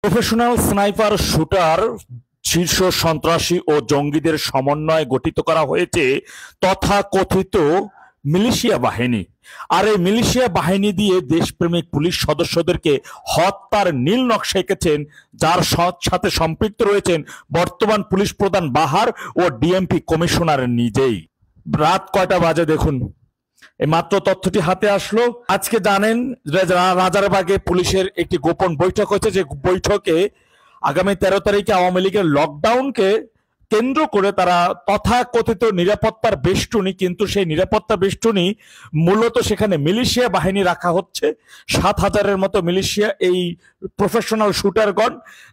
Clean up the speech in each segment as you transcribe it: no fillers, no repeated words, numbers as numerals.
Professional sniper shooter শীর্ষ সন্ত্রাসী ও জঙ্গিদের সমন্বয়ে গঠিত করা হয়েছে তথাকথিত মিলিশিয়া বাহিনী। আর এই মিলিশিয়া বাহিনী দিয়ে দেশপ্রেমিক পুলিশ সদস্যদেরকে হত্যার নীল নকশা এঁকেছেন, যার সাথে সম্পৃক্ত রয়েছেন বর্তমান পুলিশ প্রধান বাহার ও ডিএমপি কমিশনার নিজেই। রাত কয়টা বাজে দেখুন, এই মাত্র তথ্যটি হাতে আসলো। আজকে জানেন রাজারবাগে পুলিশের একটি গোপন বৈঠক হয়েছে, যে বৈঠকে আগামী 13 তারিখে আওয়ামী লীগের লকডাউনকে কেন্দ্র করে তারা তথাকথিত নিরাপত্তার বেষ্টনী, কিন্তু সেই নিরাপত্তা বেষ্টনী মূলত সেখানে মিলিশিয়া বাহিনী রাখা হচ্ছে। 7,000-এর মতো মিলিশিয়া, এই প্রফেশনাল শুটারগণ,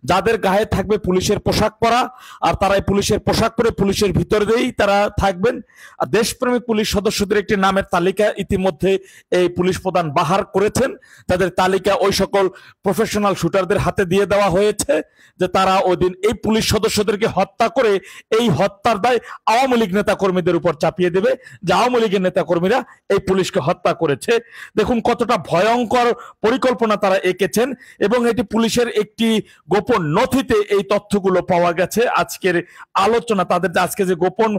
যাদের গায়ে থাকবে পুলিশের পোশাক পরা, আর তারা এই পুলিশের পোশাক পরে পুলিশের ভিতর দিয়েই তারা থাকবেন। আর দেশপ্রেমিক পুলিশ সদস্যদের একটি নামের তালিকা ইতিমধ্যে এই পুলিশ প্রধান বাহার করেছেন। তাদের তালিকা ওই সকল প্রফেশনাল শুটারদের হাতে দিয়ে দেওয়া হয়েছে, যে তারা ওই দিন এই পুলিশ সদস্যদেরকে হত্যা করে এই হত্যার দায় আওয়ামী লীগ নেতা কর্মীদের উপর চাপিয়ে দেবে, যে আওয়ামী লীগের নেতা কর্মীরা এই পুলিশকে হত্যা করেছে। দেখুন কতটা ভয়ঙ্কর পরিকল্পনা তারা এঁকেছেন, এবং এটি পুলিশের একটি গোপন নথিতে এই তথ্যগুলো পাওয়া গেছে। আজকের আলোচনা, তাদের আজকে যে গোপন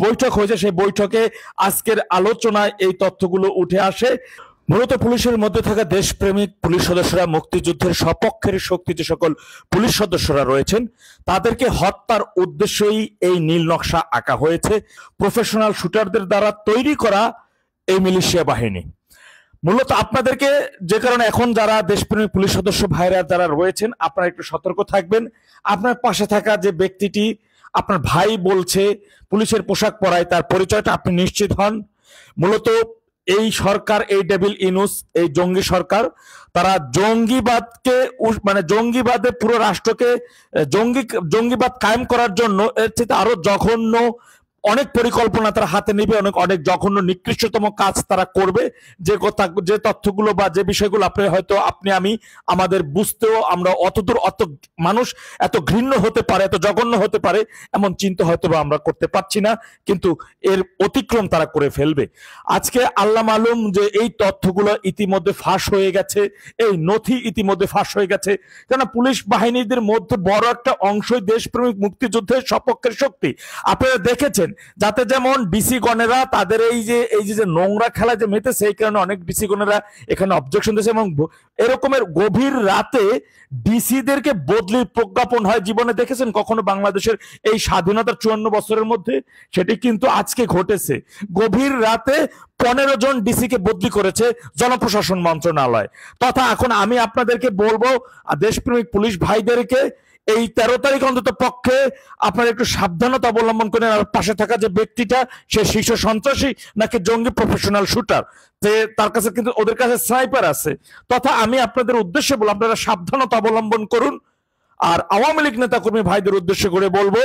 বৈঠক হয়েছে সেই বৈঠকে আজকের আলোচনায় এই তথ্যগুলো উঠে আসে। মূলত পুলিশের মধ্যে থাকা দেশপ্রেমিক পুলিশ সদস্যরা, মুক্তিযুদ্ধের সপক্ষের শক্তি যে সকল পুলিশ সদস্যরা রয়েছেন, তাদেরকে হত্যার উদ্দেশ্যেই এই নীল নকশা আঁকা হয়েছে প্রফেশনাল শুটারদের দ্বারা তৈরি করা এই মিলিশিয়া বাহিনী। মূলত আপনাদেরকে, যে কারণে এখন যারা দেশপ্রেমিক পুলিশ সদস্য ভাইরা যারা রয়েছেন, আপনারা একটু সতর্ক থাকবেন। আপনার পাশে থাকা যে ব্যক্তিটি আপনার ভাই বলছে পুলিশের পোশাক পরায়, তার পরিচয়টা আপনি নিশ্চিত হন। মূলত এই সরকার, এই ডেভিল ইনুস, এই জঙ্গি সরকার, তারা জঙ্গিবাদকে, মানে জঙ্গিবাদে পুরো রাষ্ট্রকে জঙ্গিবাদ কায়েম করার জন্য এর চেয়ে আরো জঘন্য অনেক পরিকল্পনা তারা হাতে নেবে, অনেক জঘন্য নিকৃষ্টতম কাজ তারা করবে। যে তথ্যগুলো বা যে বিষয়গুলো আপনি আমি আমাদের বুঝতেও, আমরা অত মানুষ এত ঘৃণ্য হতে পারে, এত জঘন্য হতে পারে এমন চিন্তা হয়তো বা আমরা করতে পারছি না, কিন্তু এর অতিক্রম তারা করে ফেলবে। আজকে আল্লাহ মালুম যে এই তথ্যগুলো ইতিমধ্যে ফাঁস হয়ে গেছে, এই নথি ইতিমধ্যে ফাঁস হয়ে গেছে। কেন পুলিশ বাহিনীদের মধ্যে বড় একটা অংশই দেশপ্রেমিক মুক্তিযুদ্ধের সপক্ষের শক্তি। আপনারা দেখেছেন, যাতে যেমন ডিসি গণেরা তাদের এই যে নোংরা খেলা যে মেতেছে, এই কারণে অনেক ডিসি গণেরা এখানে অবজেকশন দিয়েছে, এবং এরকমের গভীর রাতে ডিসিদেরকে বদলির প্রজ্ঞাপন হয়। জীবনে দেখেছেন কখনো বাংলাদেশের এই স্বাধীনতার 54 বছরের মধ্যে? সেটি কিন্তু আজকে ঘটেছে। গভীর রাতে 15 জন ডিসিকে বদলি করেছে জনপ্রশাসন মন্ত্রণালয়। তথা এখন আমি আপনাদেরকে বলবো, দেশপ্রেমিক পুলিশ ভাইদেরকে, এই 13 তারিখ অন্তত পক্ষে আপনারা একটু সাবধানতা অবলম্বন করেন। আর পাশে থাকা যে ব্যক্তিটা, সে শীর্ষ সন্ত্রাসী নাকি জঙ্গি প্রফেশনাল শুটার, তার কাছে কিন্তু, ওদের কাছে স্নাইপার আছে। তথা আমি আপনাদের উদ্দেশ্যে বলবো, আপনারা সাবধানতা অবলম্বন করুন। আর আওয়ামী লীগ নেতা কর্মী ভাইদের উদ্দেশ্য করে বলবো,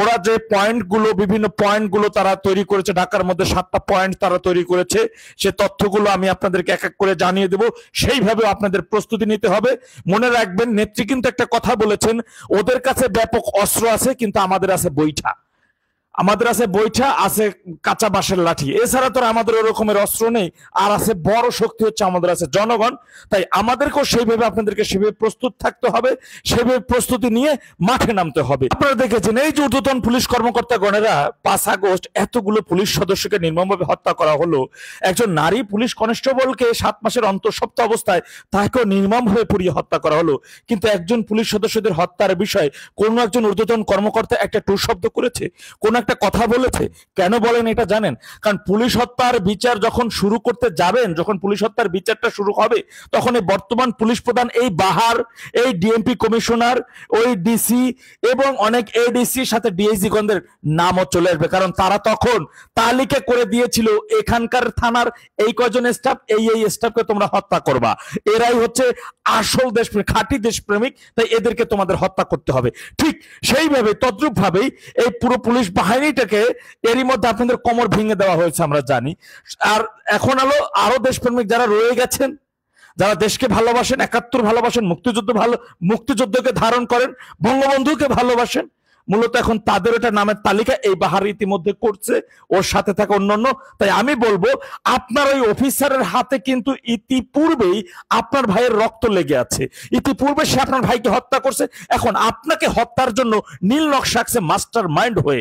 ওরা যে পয়েন্টগুলো, বিভিন্ন পয়েন্টগুলো তারা তৈরি করেছে, ঢাকার মধ্যে 7টা পয়েন্ট তারা তৈরি করেছে, সে তথ্যগুলো আমি আপনাদেরকে এক এক করে জানিয়ে দেব। সেইভাবে আপনাদের প্রস্তুতি নিতে হবে। মনে রাখবেন, নেত্রী কিন্তু একটা কথা বলেছেন, ওদের কাছে ব্যাপক অস্ত্র আছে, কিন্তু আমাদের আছে বৈঠা। আমাদের আছে বৈঠা, আছে কাঁচা বাঁশের লাঠি, এছাড়া তো আমাদের ওরকমের অস্ত্র নেই। আর আছে বড় শক্তি, হচ্ছে আমাদের আছে জনগণ। তাই আমাদেরকেও সেইভাবে, আপনাদেরকে সেভাবে প্রস্তুত থাকতে হবে, সেভাবে প্রস্তুতি নিয়ে মাঠে নামতে হবে। আপনারা দেখেছেন, এই যে ঊর্ধ্বতন পুলিশ কর্মকর্তা গণেরা 5 আগস্ট এতগুলো পুলিশ সদস্যকে নির্মমভাবে হত্যা করা হলো। একজন নারী পুলিশ কনস্টেবলকে 7 মাসের অন্তঃসত্ত্বা অবস্থায় তাকেও নির্মমভাবে পুড়িয়ে হত্যা করা হলো। কিন্তু একজন পুলিশ সদস্যদের হত্যার বিষয়ে কোন একজন ঊর্ধ্বতন কর্মকর্তা একটা টু শব্দ করেছে, কোন একটা কথা বলেছে? কেন বলেন এটা জানেন? কারণ পুলিশ হত্যার বিচার যখন শুরু করতে যাবেন, যখন পুলিশ হত্যার বিচারটা শুরু হবে, তখন এই বর্তমান পুলিশ প্রধান, এই বাহার, এই ডিএমপি কমিশনার, ওই ডিসি এবং অনেক এডিসির সাথে ডিআইজি গণদের নামও চলে আসবে। কারণ তারা তখন তালিকা করে দিয়েছিল, এখানকার থানার এই কয়জন স্টাফ, এই স্টাফকে তোমরা হত্যা করবা, এরাই হচ্ছে আসল দেশপ্রেমিক, খাঁটি দেশপ্রেমিক, তাই এদেরকে তোমাদের হত্যা করতে হবে। ঠিক সেইভাবে, তদ্রুপ ভাবেই এই পুরো পুলিশ বাহিনীটাকে এরই মধ্যে আপনাদের কোমর ভেঙে দেওয়া হয়েছে, আমরা জানি। আর এখন আরো দেশপ্রেমিক যারা রয়ে গেছেন, যারা দেশকে ভালোবাসেন, 71 ভালোবাসেন, মুক্তিযুদ্ধকে ধারণ করেন, বঙ্গবন্ধুকে ভালোবাসেন, মূলত এখন তাদের এটা নামের তালিকা এই বাহার ইতিমধ্যে করছে, ওর সাথে থাকা অন্যান্য। তাই আমি বলবো আপনার ওই অফিসারের হাতে কিন্তু ইতিপূর্বেই আপনার ভাইয়ের রক্ত লেগে আছে, ইতিপূর্বে সে আপনার ভাইকে হত্যা করছে, এখন আপনাকে হত্যার জন্য নীল নকশা আঁকছে মাস্টার মাইন্ড হয়ে।